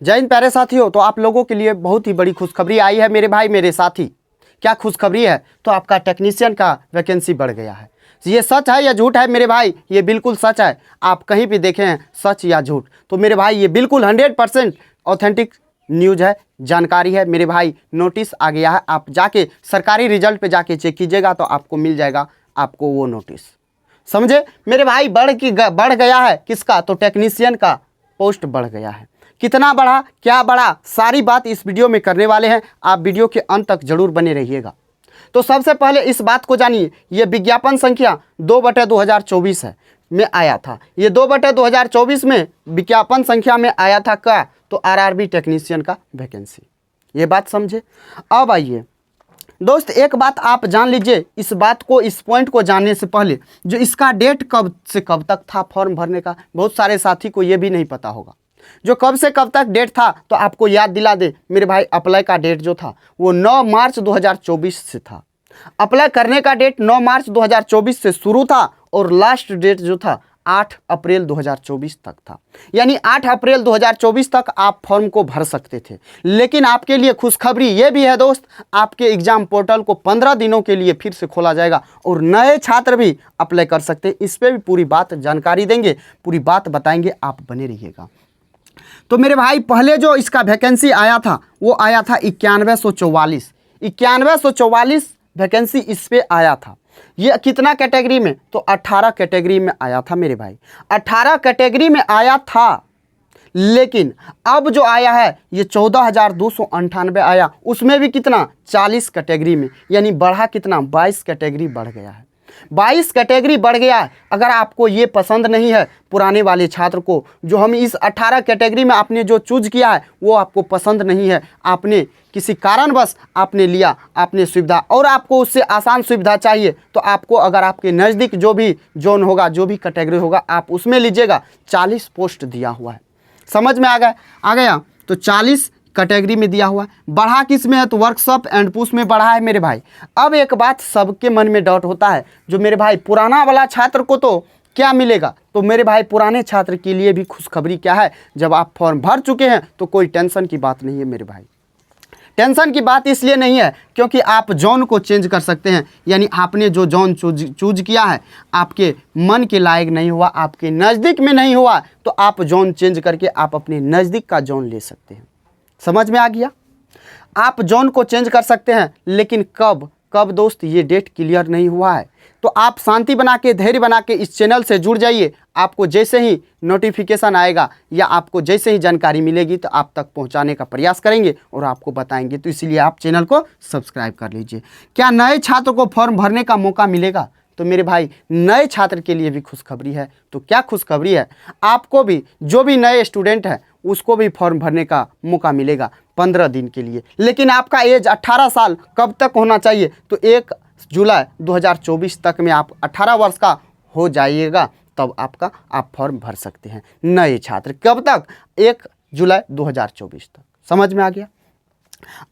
जय हिंद प्यारे साथियों। तो आप लोगों के लिए बहुत ही बड़ी खुशखबरी आई है मेरे भाई मेरे साथी। क्या खुशखबरी है? तो आपका टेक्नीशियन का वैकेंसी बढ़ गया है। ये सच है या झूठ है मेरे भाई? ये बिल्कुल सच है। आप कहीं भी देखें हैं सच या झूठ, तो मेरे भाई ये बिल्कुल 100% ऑथेंटिक न्यूज़ है, जानकारी है मेरे भाई। नोटिस आ गया है, आप जाके सरकारी रिजल्ट पे जाके चेक कीजिएगा तो आपको मिल जाएगा आपको वो नोटिस। समझे मेरे भाई? बढ़ गया है किसका? तो टेक्नीशियन का पोस्ट बढ़ गया है। कितना बढ़ा, क्या बढ़ा, सारी बात इस वीडियो में करने वाले हैं। आप वीडियो के अंत तक जरूर बने रहिएगा। तो सबसे पहले इस बात को जानिए, ये विज्ञापन संख्या 2/2024 है में आया था। ये 2/2024 में विज्ञापन संख्या में आया था क्या? तो आरआरबी टेक्नीशियन का वैकेंसी। ये बात समझे। अब आइए दोस्त, एक बात आप जान लीजिए, इस बात को, इस पॉइंट को जानने से पहले जो इसका डेट कब से कब तक था फॉर्म भरने का, बहुत सारे साथी को ये भी नहीं पता होगा। जो कब से कब तक डेट था तो आपको याद दिला दे मेरे भाई। अप्लाई का डेट जो था वो 9 मार्च 2024 से था। अप्लाई करने का डेट 9 मार्च 2024 से शुरू था और लास्ट डेट जो था 8 अप्रैल 2024 तक था। यानी 8 अप्रैल 2024 तक आप फॉर्म को भर सकते थे। लेकिन आपके लिए खुशखबरी ये भी है दोस्त, आपके एग्जाम पोर्टल को 15 दिनों के लिए फिर से खोला जाएगा और नए छात्र भी अप्लाई कर सकते हैं। इस पर भी पूरी बात जानकारी देंगे, पूरी बात बताएंगे, आप बने रहिएगा। तो मेरे भाई पहले जो इसका वैकेंसी आया था वो आया था 9144 वैकेंसी इस पे आया था। ये कितना कैटेगरी में? तो 18 कैटेगरी में आया था मेरे भाई। 18 कैटेगरी में आया था। लेकिन अब जो आया है ये 14,298 आया। उसमें भी कितना? 40 कैटेगरी में, यानी बढ़ा कितना? 22 कैटेगरी बढ़ गया है। 22 कैटेगरी बढ़ गया है। अगर आपको ये पसंद नहीं है, पुराने वाले छात्र को, जो हम इस 18 कैटेगरी में आपने जो चूज किया है वो आपको पसंद नहीं है, आपने किसी कारणवश आपने लिया, आपने सुविधा, और आपको उससे आसान सुविधा चाहिए, तो आपको अगर आपके नज़दीक जो भी जोन होगा, जो भी कैटेगरी होगा, आप उसमें लीजिएगा। 40 पोस्ट दिया हुआ है। समझ में आ गया। तो 40 कैटेगरी में दिया हुआ है। बढ़ा किस में है? तो वर्कशॉप एंड पुश में बढ़ा है मेरे भाई। अब एक बात सबके मन में डाउट होता है, जो मेरे भाई पुराना वाला छात्र को तो क्या मिलेगा? तो मेरे भाई पुराने छात्र के लिए भी खुशखबरी क्या है, जब आप फॉर्म भर चुके हैं तो कोई टेंशन की बात नहीं है मेरे भाई। टेंशन की बात इसलिए नहीं है क्योंकि आप जोन को चेंज कर सकते हैं। यानी आपने जो जोन चूज किया है आपके मन के लायक नहीं हुआ, आपके नज़दीक में नहीं हुआ, तो आप जोन चेंज करके आप अपने नज़दीक का जोन ले सकते हैं। समझ में आ गया? आप जोन को चेंज कर सकते हैं, लेकिन कब दोस्त ये डेट क्लियर नहीं हुआ है। तो आप शांति बना के, धैर्य बना के इस चैनल से जुड़ जाइए। आपको जैसे ही नोटिफिकेशन आएगा या आपको जैसे ही जानकारी मिलेगी तो आप तक पहुंचाने का प्रयास करेंगे और आपको बताएंगे। तो इसलिए आप चैनल को सब्सक्राइब कर लीजिए। क्या नए छात्र को फॉर्म भरने का मौका मिलेगा? तो मेरे भाई नए छात्र के लिए भी खुशखबरी है। तो क्या खुशखबरी है? आपको भी, जो भी नए स्टूडेंट है उसको भी फॉर्म भरने का मौका मिलेगा 15 दिन के लिए। लेकिन आपका एज 18 साल कब तक होना चाहिए? तो 1 जुलाई 2024 तक में आप 18 वर्ष का हो जाइएगा, तब आप फॉर्म भर सकते हैं। नए छात्र कब तक? 1 जुलाई 2024 तक। समझ में आ गया?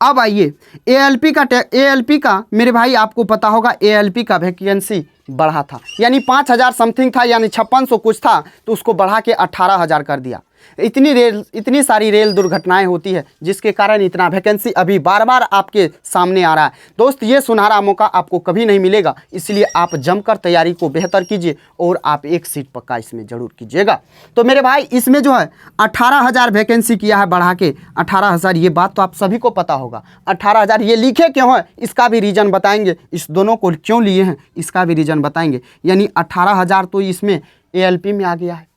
अब आइए एएलपी का मेरे भाई आपको पता होगा, एएलपी का वैकेंसी बढ़ा था। यानी 5,000 समथिंग था, यानी 5600 कुछ था, तो उसको बढ़ा के 18,000 कर दिया। इतनी सारी रेल दुर्घटनाएं होती है जिसके कारण इतना वैकेंसी अभी बार बार आपके सामने आ रहा है। दोस्त ये सुनहरा मौका आपको कभी नहीं मिलेगा, इसलिए आप जमकर तैयारी को बेहतर कीजिए और आप एक सीट पक्का इसमें ज़रूर कीजिएगा। तो मेरे भाई इसमें जो है 18,000 वैकेंसी किया है बढ़ा के 18,000। ये बात तो आप सभी को पता होगा। 18,000 ये लिखे क्यों है इसका भी रीज़न बताएंगे। इस दोनों को क्यों लिए हैं इसका भी रीज़न बताएंगे। यानी 18,000 तो इसमें एएलपी में आ गया है।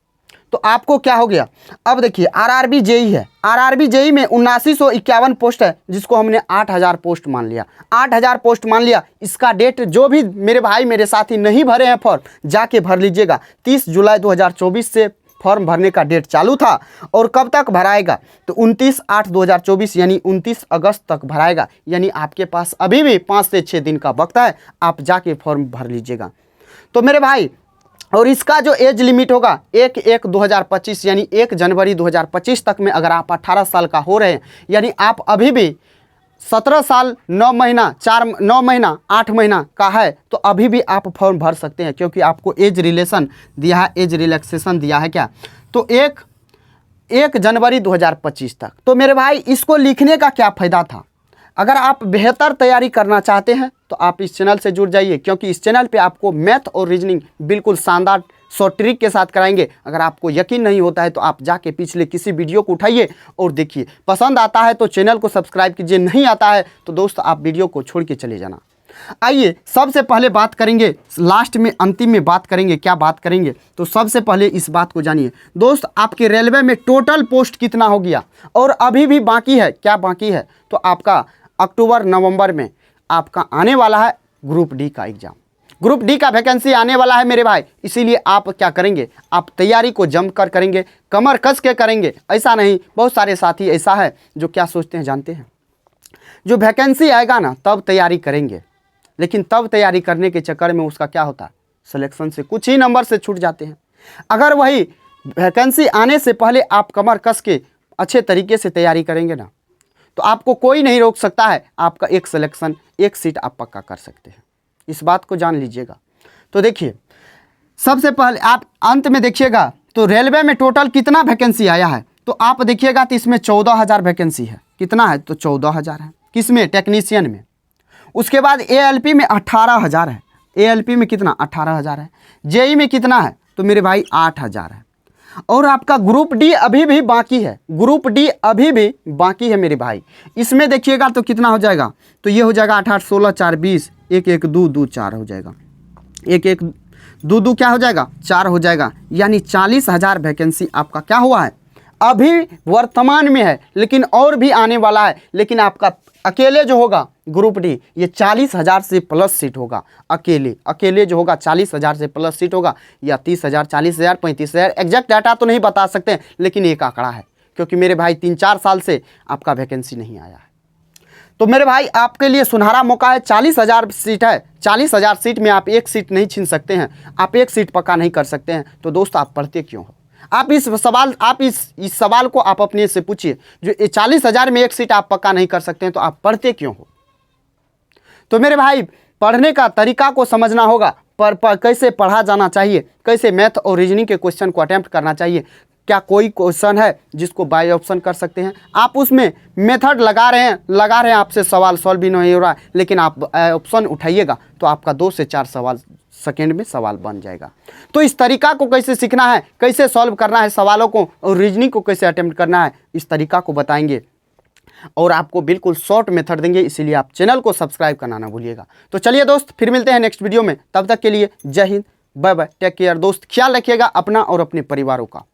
तो आपको क्या हो गया? अब देखिए आरआरबी जेई है। आरआरबी जेई में 7951 पोस्ट है, जिसको हमने 8,000 पोस्ट मान लिया। 8,000 पोस्ट मान लिया। इसका डेट जो भी मेरे भाई मेरे साथी नहीं भरे हैं फॉर्म, जाके भर लीजिएगा। 30 जुलाई 2024 से फॉर्म भरने का डेट चालू था और कब तक भराएगा? तो 29/8/2024 यानी 29 अगस्त तक भराएगा। यानी आपके पास अभी भी 5 से 6 दिन का वक्त है, आप जाके फॉर्म भर लीजिएगा। तो मेरे भाई, और इसका जो एज लिमिट होगा 1/1/2025 यानी 1 जनवरी 2025 तक में अगर आप 18 साल का हो रहे हैं, यानी आप अभी भी 17 साल 9 महीना 8 महीना का है, तो अभी भी आप फॉर्म भर सकते हैं, क्योंकि आपको एज रिलेक्सेशन दिया है। क्या? तो 1 1 जनवरी 2025 तक। तो मेरे भाई इसको लिखने का क्या फ़ायदा था। अगर आप बेहतर तैयारी करना चाहते हैं तो आप इस चैनल से जुड़ जाइए, क्योंकि इस चैनल पे आपको मैथ और रीजनिंग बिल्कुल शानदार शॉर्ट ट्रिक के साथ कराएंगे। अगर आपको यकीन नहीं होता है तो आप जाके पिछले किसी वीडियो को उठाइए और देखिए। पसंद आता है तो चैनल को सब्सक्राइब कीजिए, नहीं आता है तो दोस्त आप वीडियो को छोड़ के चले जाना। आइए सबसे पहले बात करेंगे, लास्ट में अंतिम में बात करेंगे, क्या बात करेंगे तो सबसे पहले इस बात को जानिए दोस्त, आपके रेलवे में टोटल पोस्ट कितना हो गया और अभी भी बाकी है। क्या बाकी है? तो आपका अक्टूबर नवंबर में आपका आने वाला है ग्रुप डी का एग्ज़ाम। ग्रुप डी का वैकेंसी आने वाला है मेरे भाई, इसीलिए आप क्या करेंगे, आप तैयारी को जमकर करेंगे, कमर कस के करेंगे। ऐसा नहीं, बहुत सारे साथी ऐसा है जो क्या सोचते हैं जानते हैं, जो वैकेंसी आएगा ना तब तैयारी करेंगे, लेकिन तब तैयारी करने के चक्कर में उसका क्या होता है, सिलेक्शन से कुछ ही नंबर से छूट जाते हैं। अगर वही वैकेंसी आने से पहले आप कमर कस के अच्छे तरीके से तैयारी करेंगे ना तो आपको कोई नहीं रोक सकता है, आपका एक सिलेक्शन, एक सीट आप पक्का कर सकते हैं। इस बात को जान लीजिएगा। तो देखिए सबसे पहले आप अंत में देखिएगा तो रेलवे में टोटल कितना वैकेंसी आया है, तो आप देखिएगा तो इसमें 14,000 वैकेंसी है। कितना है? तो 14,000 है। किसमें? टेक्नीशियन में। उसके बाद एएलपी में 18,000 है। एएलपी में कितना? 18,000 है। जेई में कितना है? तो मेरे भाई 8,000 है। और आपका ग्रुप डी अभी भी बाकी है, ग्रुप डी अभी भी बाकी है मेरे भाई। इसमें देखिएगा तो कितना हो जाएगा, तो ये हो जाएगा 8 8 16 4 20, 1 1 2 2 4 हो जाएगा, 1 1 2 2 क्या हो जाएगा? 4 हो जाएगा। यानी 40,000 वैकेंसी आपका क्या हुआ है, अभी वर्तमान में है, लेकिन और भी आने वाला है। लेकिन आपका अकेले जो होगा ग्रुप डी ये 40,000 से प्लस सीट होगा। अकेले जो होगा 40,000 से प्लस सीट होगा, या 30,000, 40,000, 35,000, एग्जैक्ट डाटा तो नहीं बता सकते हैं, लेकिन एक आंकड़ा है, क्योंकि मेरे भाई 3-4 साल से आपका वैकेंसी नहीं आया है। तो मेरे भाई आपके लिए सुनहरा मौका है। 40,000 सीट है, 40,000 सीट में आप एक सीट नहीं छीन सकते हैं, आप एक सीट पक्का नहीं कर सकते हैं। तो दोस्त आप पढ़ते क्यों हो? आप इस सवाल को आप अपने से पूछिए, जो 40,000 में एक सीट आप पक्का नहीं कर सकते हैं तो आप पढ़ते क्यों हो? तो मेरे भाई पढ़ने का तरीका को समझना होगा, कैसे पढ़ा जाना चाहिए, कैसे मैथ और रीजनिंग के क्वेश्चन को अटेम्प्ट करना चाहिए। क्या कोई क्वेश्चन है जिसको बाय ऑप्शन कर सकते हैं? आप उसमें मेथड लगा रहे हैं, आपसे सवाल सॉल्व भी नहीं हो रहा है, लेकिन आप ऑप्शन उठाइएगा तो आपका 2 से 4 सवाल सेकेंड में सवाल बन जाएगा। तो इस तरीका को कैसे सीखना है, कैसे सॉल्व करना है सवालों को, और रीजनिंग को कैसे अटेम्प्ट करना है, इस तरीका को बताएंगे और आपको बिल्कुल शॉर्ट मेथड देंगे। इसीलिए आप चैनल को सब्सक्राइब करना ना भूलिएगा। तो चलिए दोस्त, फिर मिलते हैं नेक्स्ट वीडियो में। तब तक के लिए जय हिंद, बाय बाय, टेक केयर दोस्त। ख्याल रखिएगा अपना और अपने परिवारों का।